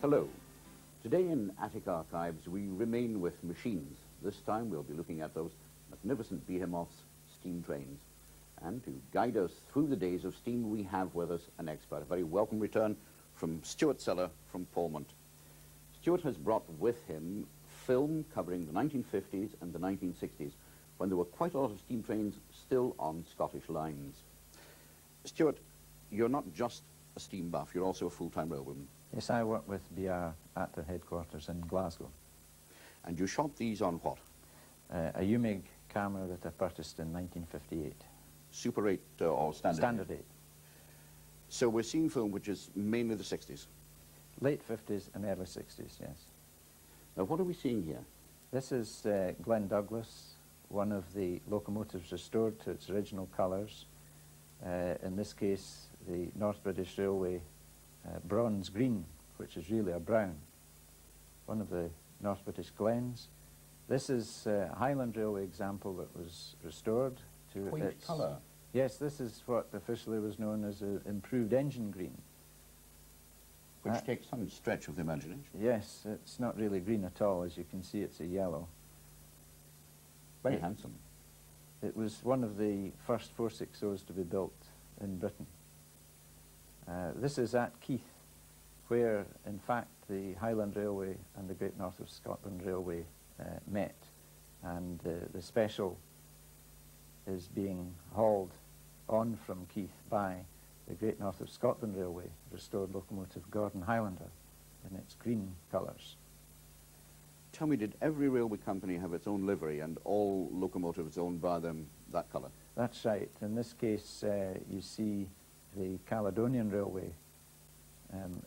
Hello. Today in Attic Archives we remain with machines. This time we'll be looking at those magnificent behemoths, steam trains. And to guide us through the days of steam we have with us an expert. A very welcome return from Stuart Seller from Polmont. Stuart has brought with him film covering the 1950s and the 1960s when there were quite a lot of steam trains still on Scottish lines. Stuart, you're not just a steam buff, you're also a full-time railwayman. Yes, I work with BR at their headquarters in Glasgow. And you shot these on what? A UMIG camera that I purchased in 1958. Super 8 or Standard 8? Standard 8. So we're seeing film which is mainly the 60s? Late 50s and early 60s, yes. Now what are we seeing here? This is Glen Douglas, one of the locomotives restored to its original colours. In this case, the North British Railway bronze green, which is really a brown. One of the North British Glens. This is a Highland Railway example that was restored to Quaint colour. Yes, this is what officially was known as an improved engine green. Which takes some stretch of the imagination. Yes, it's not really green at all. As you can see, it's a yellow. Very handsome. It was one of the first 460s to be built in Britain. This is at Keith, where, in fact, the Highland Railway and the Great North of Scotland Railway met. And the special is being hauled on from Keith by the Great North of Scotland Railway restored locomotive Gordon Highlander in its green colours. Tell me, did every railway company have its own livery and all locomotives owned by them that colour? That's right. In this case, you see the Caledonian Railway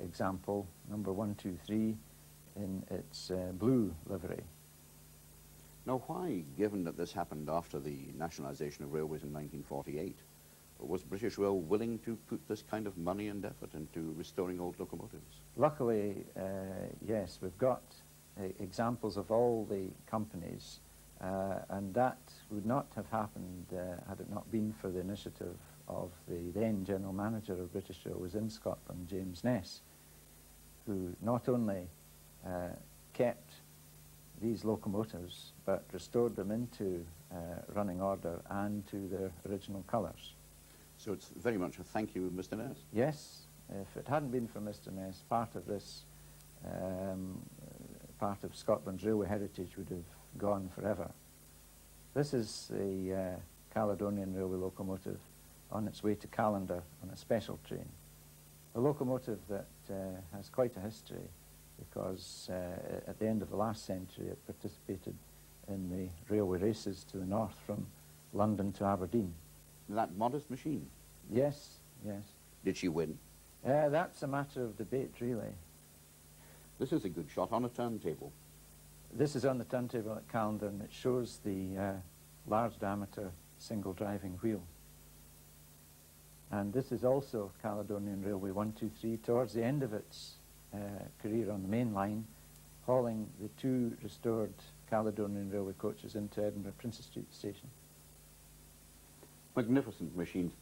example, number 123, in its blue livery. Now why, given that this happened after the nationalisation of railways in 1948, was British Rail willing to put this kind of money and effort into restoring old locomotives? Luckily, yes, we've got examples of all the companies, and that would not have happened had it not been for the initiative of the then General Manager of British Railways in Scotland, James Ness, who not only kept these locomotives but restored them into running order and to their original colours. So it's very much a thank you, Mr. Ness. Yes, if it hadn't been for Mr. Ness, part of this, part of Scotland's railway heritage would have gone forever. This is the Caledonian Railway locomotive on its way to Callander on a special train. A locomotive that has quite a history because at the end of the last century it participated in the railway races to the north from London to Aberdeen. That modest machine? Yes, yes. Did she win? That's a matter of debate, really. This is a good shot on a turntable. This is on the turntable at Callander, and it shows the large diameter single driving wheel. And this is also Caledonian Railway 123 towards the end of its career on the main line, hauling the two restored Caledonian Railway coaches into Edinburgh Princes Street Station. Magnificent machines,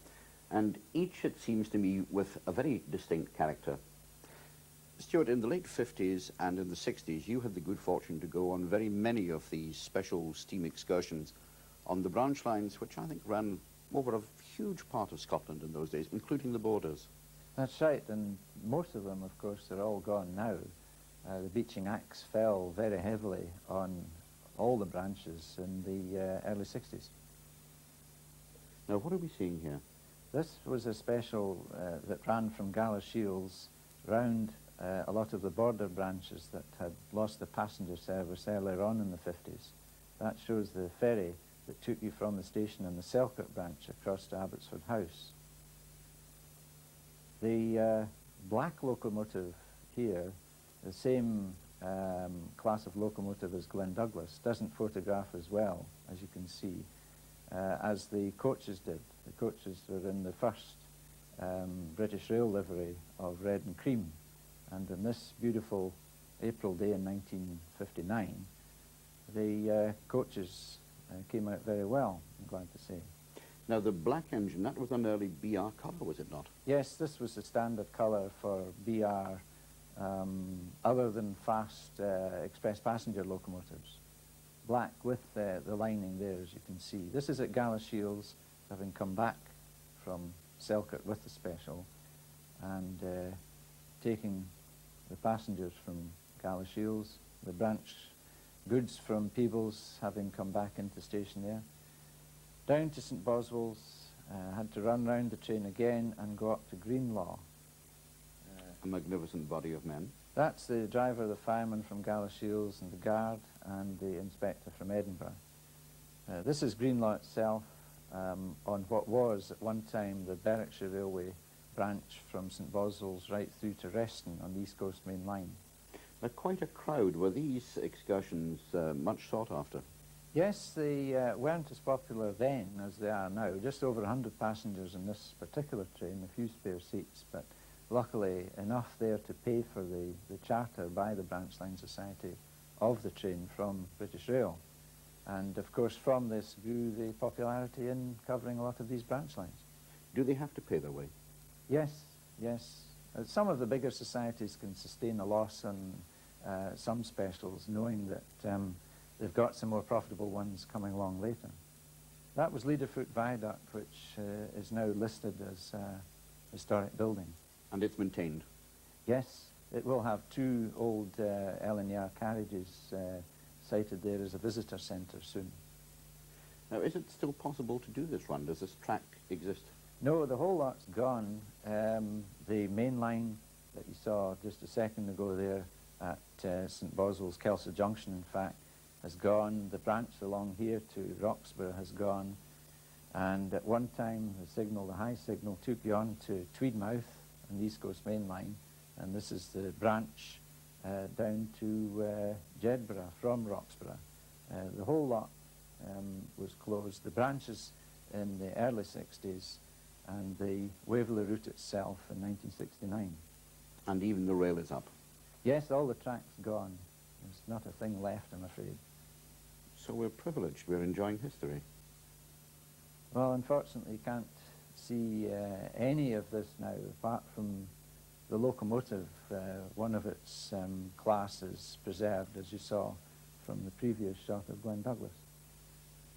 and each, it seems to me, with a very distinct character. Stuart, in the late 50s and in the 60s, you had the good fortune to go on very many of these special steam excursions on the branch lines, which I think ran over a huge part of Scotland in those days, including the borders. That's right, and most of them, of course, are all gone now. The beaching axe fell very heavily on all the branches in the early 60s. Now, what are we seeing here? This was a special that ran from Galashiels round a lot of the border branches that had lost the passenger service earlier on in the 50s. That shows the ferry that took you from the station in the Selkirk branch across to Abbotsford House. The black locomotive here, the same class of locomotive as Glen Douglas, doesn't photograph as well, as you can see, as the coaches did. The coaches were in the first British Rail livery of red and cream, and on this beautiful April day in 1959, the coaches came out very well, I'm glad to say. Now the black engine, that was an early BR colour, was it not? Yes, this was the standard colour for BR other than fast express passenger locomotives. Black with the lining there, as you can see. This is at Galashiels, having come back from Selkirk with the special, and taking the passengers from Galashiels, the branch goods from Peebles, having come back into station there, down to St Boswell's, had to run round the train again and go up to Greenlaw. A magnificent body of men. That's the driver, the fireman from Galashiels, and the guard, and the inspector from Edinburgh. This is Greenlaw itself, on what was at one time the Berwickshire Railway branch from St Boswell's right through to Reston on the East Coast Main Line. Quite a crowd. Were these excursions much sought after? Yes, they weren't as popular then as they are now. Just over 100 passengers in this particular train, a few spare seats, but luckily enough there to pay for the charter by the Branch Line Society of the train from British Rail. And of course from this grew the popularity in covering a lot of these branch lines. Do they have to pay their way? Yes, yes. Some of the bigger societies can sustain a loss on some specials, knowing that they've got some more profitable ones coming along later. That was Leaderfoot Viaduct, which is now listed as a historic building. And it's maintained? Yes, it will have two old L&R carriages sited there as a visitor centre soon. Now, is it still possible to do this run? Does this track exist? No, the whole lot's gone. The main line that you saw just a second ago there at St Boswell's, Kelso Junction, in fact, has gone. The branch along here to Roxburgh has gone. And at one time, the high signal, took you on to Tweedmouth on the East Coast Main Line. And this is the branch down to Jedburgh from Roxburgh. The whole lot was closed. The branches in the early 60s, and the Waverley route itself in 1969. And even the rail is up? Yes, all the track's gone. There's not a thing left, I'm afraid. So we're privileged, we're enjoying history. Well, unfortunately, you can't see any of this now, apart from the locomotive. One of its classes preserved, as you saw from the previous shot of Glen Douglas.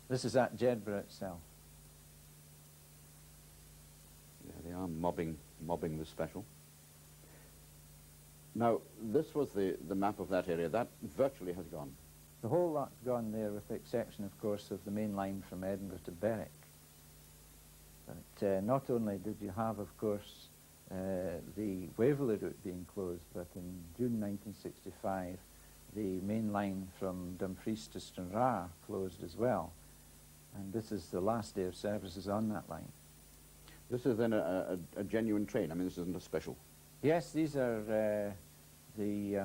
This is at Jedburgh itself. They are mobbing the special. Now, this was the map of that area. That virtually has gone. The whole lot's gone there, with the exception, of course, of the main line from Edinburgh to Berwick. But not only did you have, of course, the Waverley route being closed, but in June 1965, the main line from Dumfries to Stranraer closed as well. And this is the last day of services on that line. This is then a genuine train. I mean, this isn't a special. Yes, these are the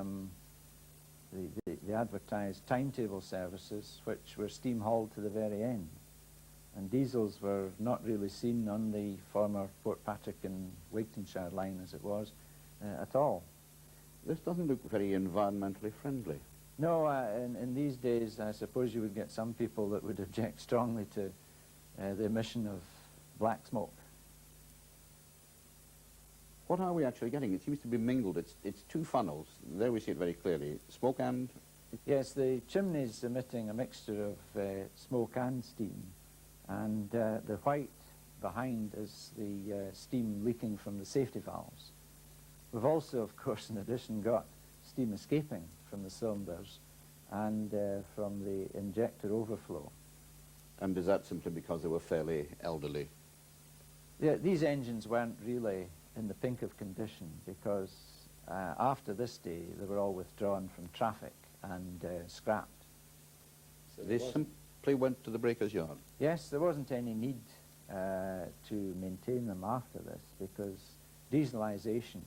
advertised timetable services, which were steam hauled to the very end. And diesels were not really seen on the former Portpatrick and Waketonshire line, as it was, at all. This doesn't look very environmentally friendly. No, in these days, I suppose you would get some people that would object strongly to the emission of black smoke. What are we actually getting? It seems to be mingled. It's two funnels. There we see it very clearly. Smoke and... Yes, the chimney's emitting a mixture of smoke and steam. And the white behind is the steam leaking from the safety valves. We've also, of course, in addition, got steam escaping from the cylinders and from the injector overflow. And is that simply because they were fairly elderly? Yeah, these engines weren't really in the pink of condition, because after this day they were all withdrawn from traffic and scrapped. So they simply went to the breaker's yard? Yes, there wasn't any need to maintain them after this, because dieselisation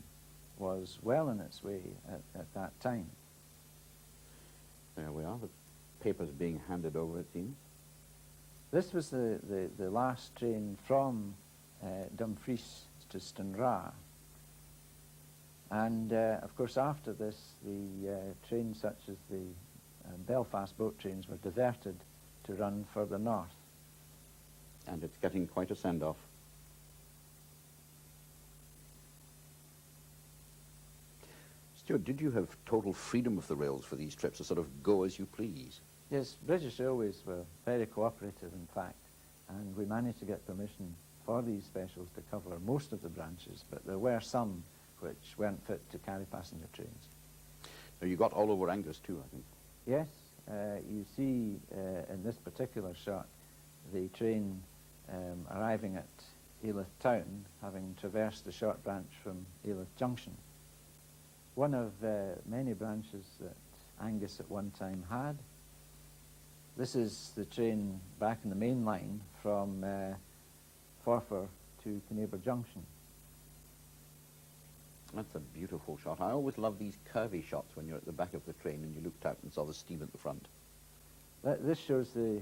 was well in its way at that time. There we are, the papers being handed over, it seems. This was the last train from Dumfries to Stranraer. And of course after this, the trains such as the Belfast boat trains were diverted to run further north. And it's getting quite a send-off. Stuart, did you have total freedom of the rails for these trips, to sort of go as you please? Yes, British Railways were very cooperative, in fact, and we managed to get permission for these specials to cover most of the branches, but there were some which weren't fit to carry passenger trains. Now, you got all over Angus too, I think. Yes, you see in this particular shot the train arriving at Alyth Town, having traversed the short branch from Alyth Junction. One of many branches that Angus at one time had. This is the train back in the main line from Forfar to Kinaber Junction. That's a beautiful shot. I always love these curvy shots when you're at the back of the train and you looked out and saw the steam at the front. This shows the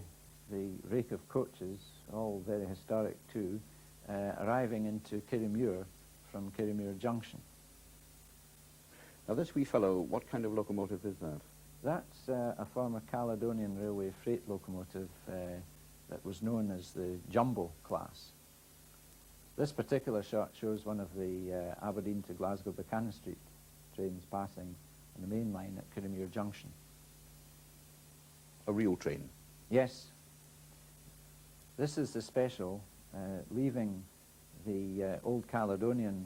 rake of coaches, all very historic too, arriving into Kirriemuir from Kirriemuir Junction. Now this wee fellow, what kind of locomotive is that? That's a former Caledonian Railway freight locomotive that was known as the Jumbo class. This particular shot shows one of the Aberdeen to Glasgow Buchanan Street trains passing on the main line at Kirriemuir Junction. A real train? Yes. This is the special leaving the old Caledonian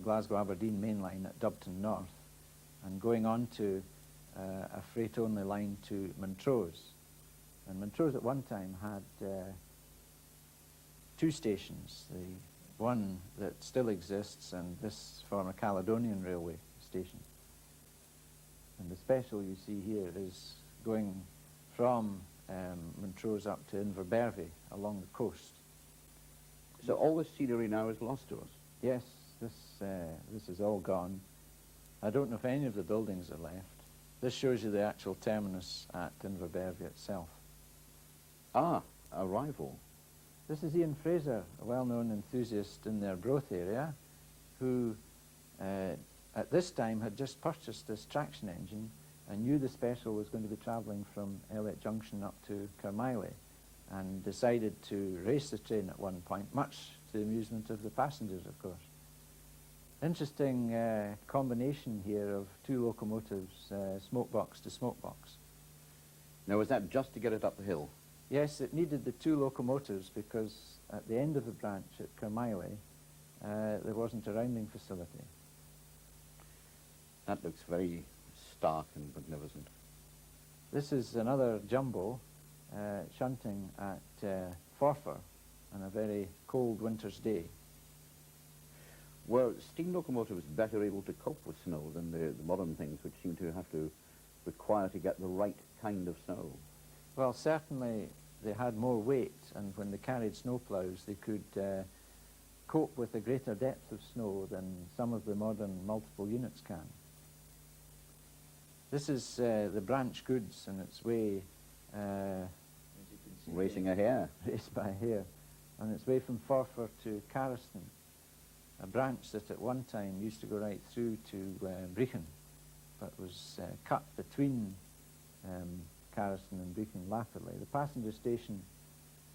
Glasgow-Aberdeen main line at Dubton North and going on to a freight-only line to Montrose. And Montrose at one time had two stations, the one that still exists and this former Caledonian Railway station. And the special you see here is going from Montrose up to Inverbervie along the coast. So all this scenery now is lost to us? Yes, this is all gone. I don't know if any of the buildings are left. This shows you the actual terminus at Inverbervie itself. Ah, a rival. This is Ian Fraser, a well-known enthusiast in the Arbroath area, who at this time had just purchased this traction engine and knew the special was going to be travelling from Elliott Junction up to Carmiley, and decided to race the train at one point, much to the amusement of the passengers, of course. Interesting combination here of two locomotives, smokebox to smokebox. Now, was that just to get it up the hill? Yes, it needed the two locomotives because at the end of the branch at Carmiley, there wasn't a rounding facility. That looks very stark and magnificent. This is another jumbo shunting at Forfar on a very cold winter's day. Were steam locomotives better able to cope with snow than the modern things, which seem to have to require to get the right kind of snow? Well, certainly they had more weight, and when they carried snowplows, they could cope with a greater depth of snow than some of the modern multiple units can. This is the branch goods on its way, as you can see, Racing a hare. raced by a hare, on its way from Forfar to Carriston, a branch that at one time used to go right through to Brechin, but was cut between Carriston and Brechin latterly. The passenger station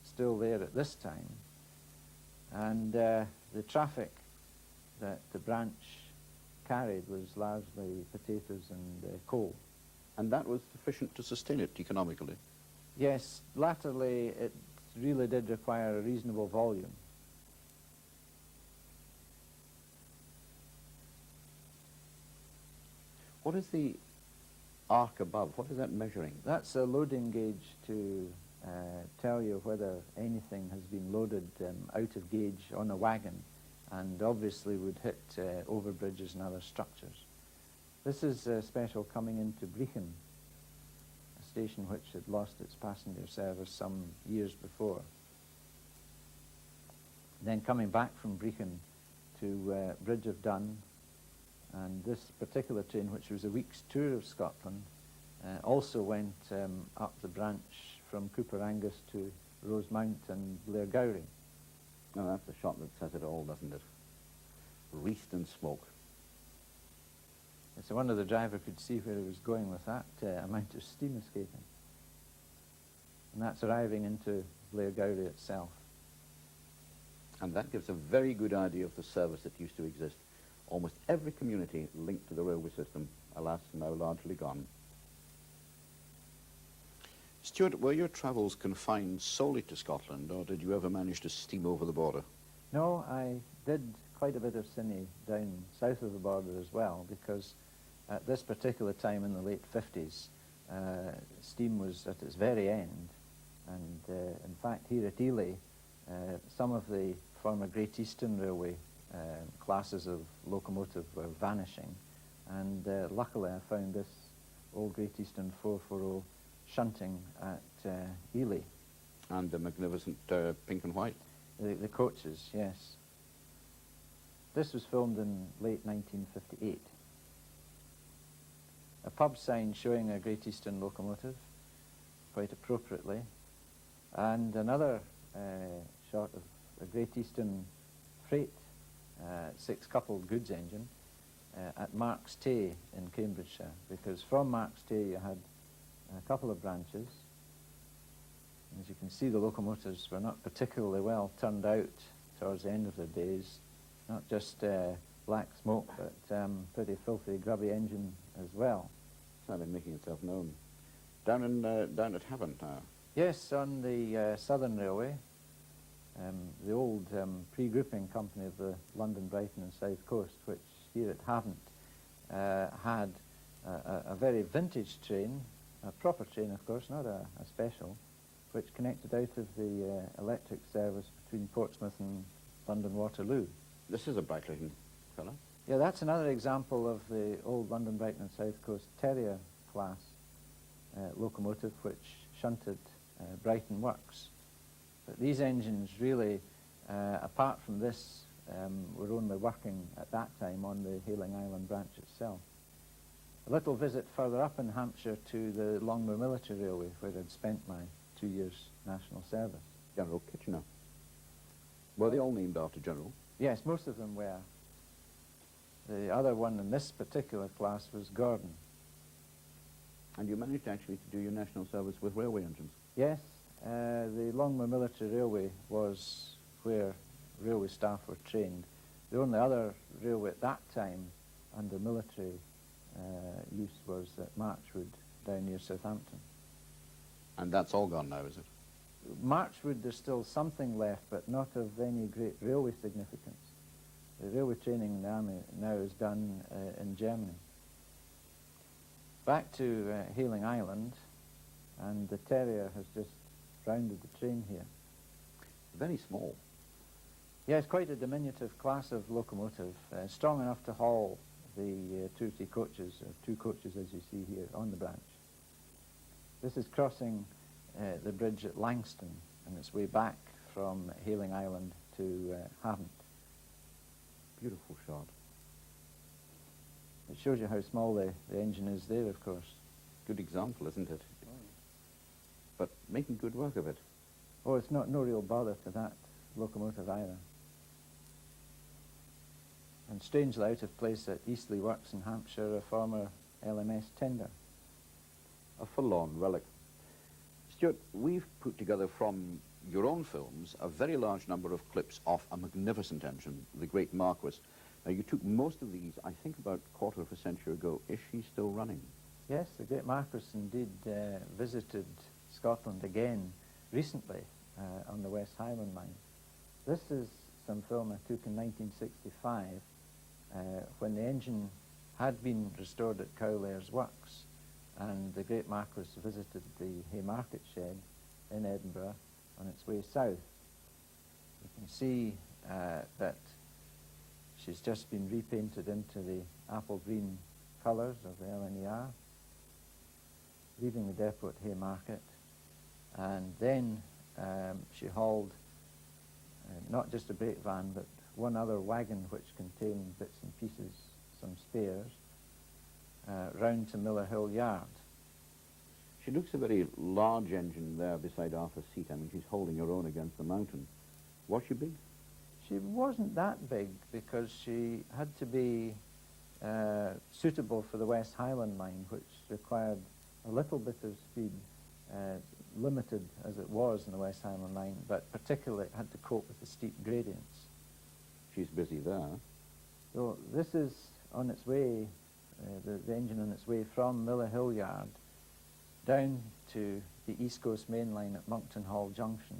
still there at this time, and the traffic that the branch carried was largely potatoes and coal. And that was sufficient to sustain it economically? Yes, latterly it really did require a reasonable volume. What is the arc above? What is that measuring? That's a loading gauge to tell you whether anything has been loaded out of gauge on a wagon, and obviously would hit over bridges and other structures. This is a special coming into Brechin, a station which had lost its passenger service some years before. Then coming back from Brechin to Bridge of Dun, and this particular train, which was a week's tour of Scotland, also went up the branch from Cooper Angus to Rosemount and Blairgowrie. No, that's the shot that says it all, doesn't it? Wreathed in smoke. So wonder the driver could see where he was going with that amount of steam escaping. And that's arriving into Blairgowrie itself. And that gives a very good idea of the service that used to exist. Almost every community linked to the railway system alas, now largely gone. Stuart, were your travels confined solely to Scotland, or did you ever manage to steam over the border? No, I did quite a bit of cine down south of the border as well, because at this particular time in the late 50s, steam was at its very end, and in fact here at Ely, some of the former Great Eastern Railway classes of locomotive were vanishing, and luckily I found this old Great Eastern 440 shunting at Ely. And the magnificent pink and white? The coaches, yes. This was filmed in late 1958. A pub sign showing a Great Eastern locomotive, quite appropriately, and another shot of a Great Eastern freight six-coupled goods engine at Marks Tay in Cambridgeshire, because from Marks Tay you had a couple of branches. As you can see, the locomotives were not particularly well turned out towards the end of their days. Not just black smoke, but pretty filthy, grubby engine as well. Sadly making itself known. Down at Havant now? Yes, on the Southern Railway, the old pre-grouping company of the London, Brighton and South Coast, which here at Havant had a very vintage train, a proper train of course, not a special, which connected out of the electric service between Portsmouth and London Waterloo. This is a bright-looking fellow. Yeah, that's another example of the old London, Brighton and South Coast Terrier class locomotive which shunted Brighton Works. But these engines really, apart from this, were only working at that time on the Hayling Island branch itself. A little visit further up in Hampshire to the Longmoor Military Railway, where I'd spent my 2 years national service. General Kitchener. Were they all named after General? Yes, most of them were. The other one in this particular class was Gordon. And you managed actually to do your national service with railway engines? Yes, the Longmoor Military Railway was where railway staff were trained. The only other railway at that time under military use was at Marchwood, down near Southampton. And that's all gone now, is it? Marchwood, there's still something left, but not of any great railway significance. The railway training in the army now is done in Germany. Back to Hayling Island, and the Terrier has just rounded the train here. Very small. Yes, quite a diminutive class of locomotive, strong enough to haul the 2 or 3 coaches, 2 coaches as you see here, on the branch. This is crossing the bridge at Langston, and its way back from Hayling Island to Havant. Beautiful shot. It shows you how small the engine is there, of course. Good example, isn't it? But making good work of it. Oh, it's no real bother to that locomotive either. And strangely out of place at Eastleigh Works in Hampshire, a former LMS tender. A forlorn relic. Stuart, we've put together from your own films a very large number of clips off a magnificent engine, the Great Marquis. Now, you took most of these, I think, about a quarter of a century ago. Is she still running? Yes, the Great Marquis indeed visited Scotland again recently on the West Highland Line. This is some film I took in 1965 when the engine had been restored at Cowlairs Works, and the Great Marquis visited the Haymarket shed in Edinburgh on its way south. You can see that she's just been repainted into the apple green colours of the LNER, leaving the depot at Haymarket, and then she hauled not just a brake van but one other wagon which contained bits and pieces, some spares, round to Miller Hill Yard. She looks a very large engine there beside Arthur's Seat. I mean, she's holding her own against the mountain. Was she big? She wasn't that big because she had to be suitable for the West Highland Line, which required a little bit of speed, limited as it was in the West Highland Line, but particularly it had to cope with the steep gradients. She's busy there. So this is on its way the engine on its way from Miller Hill Yard down to the East Coast Main Line at Moncton Hall Junction,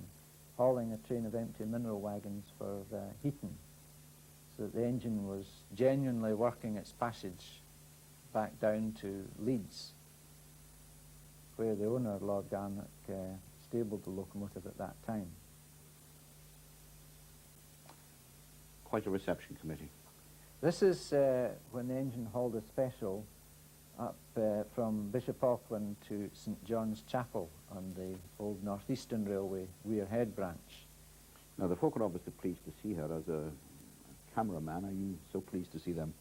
hauling a train of empty mineral wagons for Heaton, so that the engine was genuinely working its passage back down to Leeds, where the owner, Lord Garnock, stabled the locomotive at that time. Quite a reception committee. This is when the engine hauled a special up from Bishop Auckland to St John's Chapel on the old North Eastern Railway Weir Head branch. Now, the folk are obviously pleased to see her as a cameraman. Are you so pleased to see them?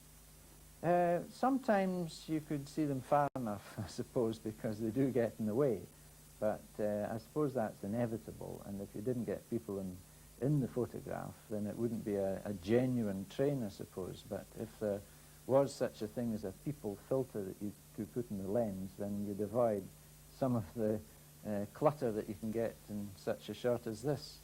Sometimes you could see them far enough, I suppose, because they do get in the way. But I suppose that's inevitable, and if you didn't get people in the photograph, then it wouldn't be a genuine train, I suppose. But if there was such a thing as a people filter that you could put in the lens, then you'd avoid some of the clutter that you can get in such a shot as this.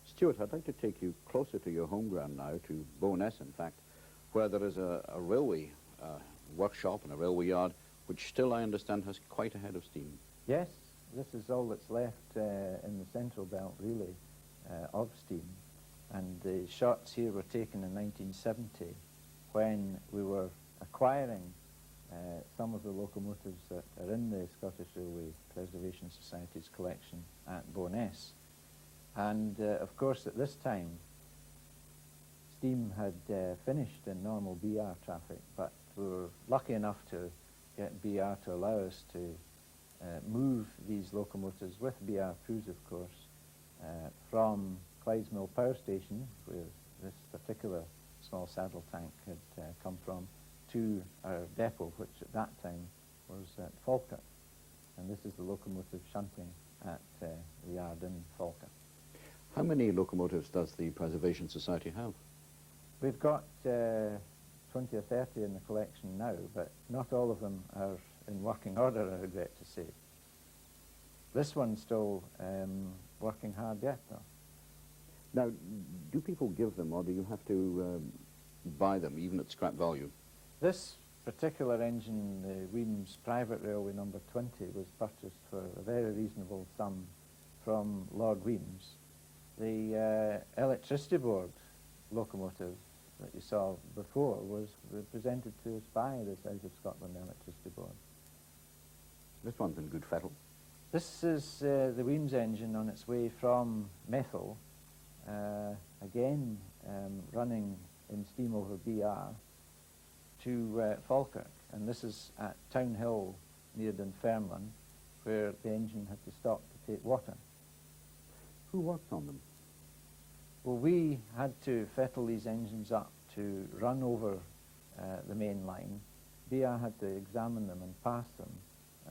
Stuart, I'd like to take you closer to your home ground now, to Bowness, in fact, where there is a railway workshop and a railway yard, which still, I understand, has quite a head of steam. Yes, this is all that's left in the central belt, really, of steam. And the shots here were taken in 1970, when we were acquiring some of the locomotives that are in the Scottish Railway Preservation Society's collection at Bowness. And of course, at this time, steam had finished in normal BR traffic, but we were lucky enough to get BR to allow us to move these locomotives with BR crews, of course, from Clydesmill Power Station, where this particular small saddle tank had come from, to our depot, which at that time was at Falkirk. And this is the locomotive shunting at the yard in Falkirk. How many locomotives does the Preservation Society have? We've got 20 or 30 in the collection now, but not all of them are in working order, I regret to say. This one's still working hard yet, though. Now, do people give them, or do you have to buy them, even at scrap value? This particular engine, the Wemyss Private Railway number 20, was purchased for a very reasonable sum from Lord Wemyss. The electricity board locomotive that you saw before was presented to us by the South of Scotland Electricity Board. This one's in good fettle. This is the Wemyss engine on its way from Methil, again running in steam over BR to Falkirk, and this is at Town Hill near Dunfermline, where the engine had to stop to take water. Who works on them? Well, we had to fettle these engines up to run over the main line. BR had to examine them and pass them,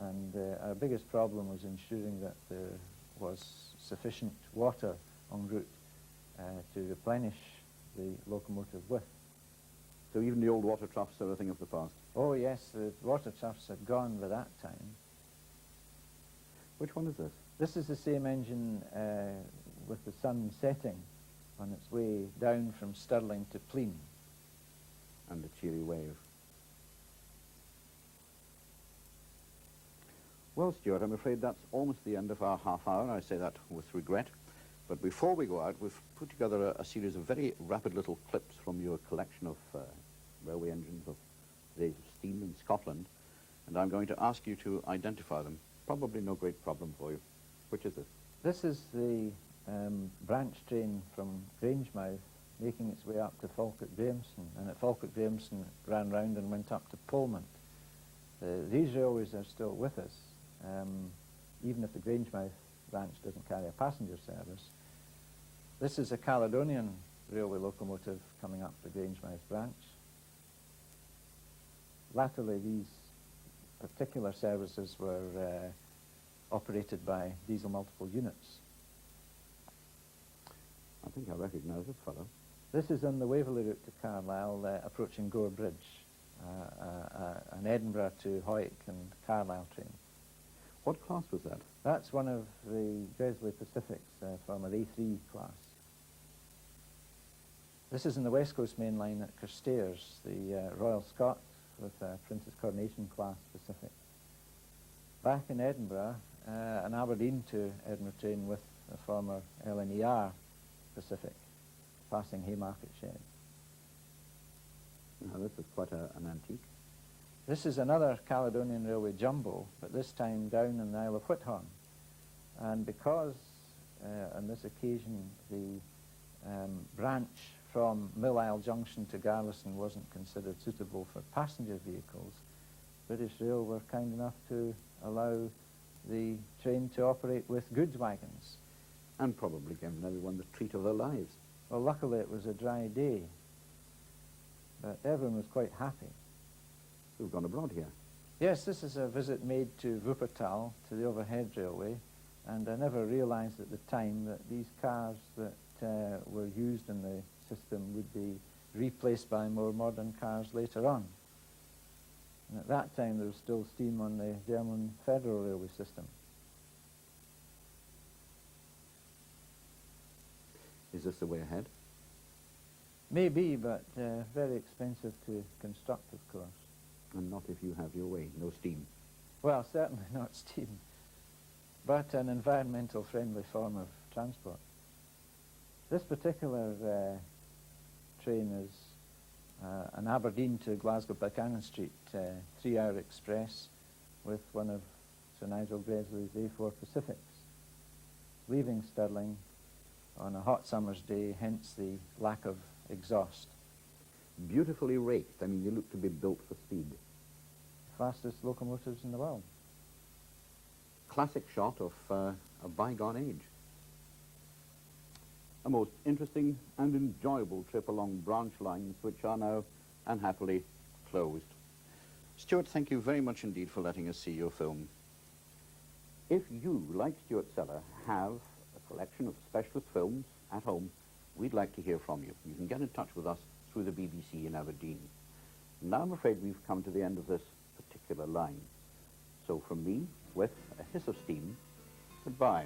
and our biggest problem was ensuring that there was sufficient water en route to replenish the locomotive with. So even the old water troughs are a thing of the past? Oh yes, the water troughs had gone by that time. Which one is this? This is the same engine with the sun setting on its way down from Stirling to Pleen. And the cheery wave. Well, Stuart, I'm afraid that's almost the end of our half hour. I say that with regret. But before we go out, we've put together a series of very rapid little clips from your collection of railway engines of the days of steam in Scotland. And I'm going to ask you to identify them. Probably no great problem for you. Which is this? This is the branch train from Grangemouth making its way up to Falkirk Grahamston, and at Falkirk Grahamston it ran round and went up to Polmont. These railways are still with us, even if the Grangemouth branch doesn't carry a passenger service. This is a Caledonian railway locomotive coming up the Grangemouth branch. Latterly these particular services were operated by diesel multiple units. I think I recognise this fellow. This is on the Waverley route to Carlisle, approaching Gore Bridge, an Edinburgh to Hoyk and Carlisle train. What class was that? That's one of the Gresley Pacifics from an A3 class. This is in the West Coast Main Line at Carstairs, the Royal Scot with Princess Coronation class Pacific. Back in Edinburgh, an Aberdeen to Edinburgh train with a former LNER Pacific, passing Haymarket Shed. Now this is quite an antique. This is another Caledonian Railway jumbo, but this time down in the Isle of Whithorn. And because on this occasion the branch from Mill Isle Junction to Garlison wasn't considered suitable for passenger vehicles, British Rail were kind enough to allow the train to operate with goods wagons. And probably given everyone the treat of their lives. Well, luckily it was a dry day, but everyone was quite happy. We've gone abroad here. Yes, this is a visit made to Wuppertal, to the overhead railway, and I never realized at the time that these cars that were used in the system would be replaced by more modern cars later on. And at that time there was still steam on the German Federal Railway system. Is this the way ahead? Maybe, but very expensive to construct, of course. And not if you have your way, no steam. Well, certainly not steam, but an environmental friendly form of transport. This particular train is an Aberdeen to Glasgow Buchanan Street 3-hour express with one of Sir Nigel Gresley's A4 Pacifics, leaving Stirling on a hot summer's day, hence the lack of exhaust. Beautifully raked. I mean, they look to be built for speed. Fastest locomotives in the world. Classic shot of a bygone age. A most interesting and enjoyable trip along branch lines which are now unhappily closed. Stuart, thank you very much indeed for letting us see your film. If you, like Stuart Seller, have a collection of specialist films at home, we'd like to hear from you. You can get in touch with us through the BBC in Aberdeen. Now I'm afraid we've come to the end of this particular line. So from me, with a hiss of steam, goodbye.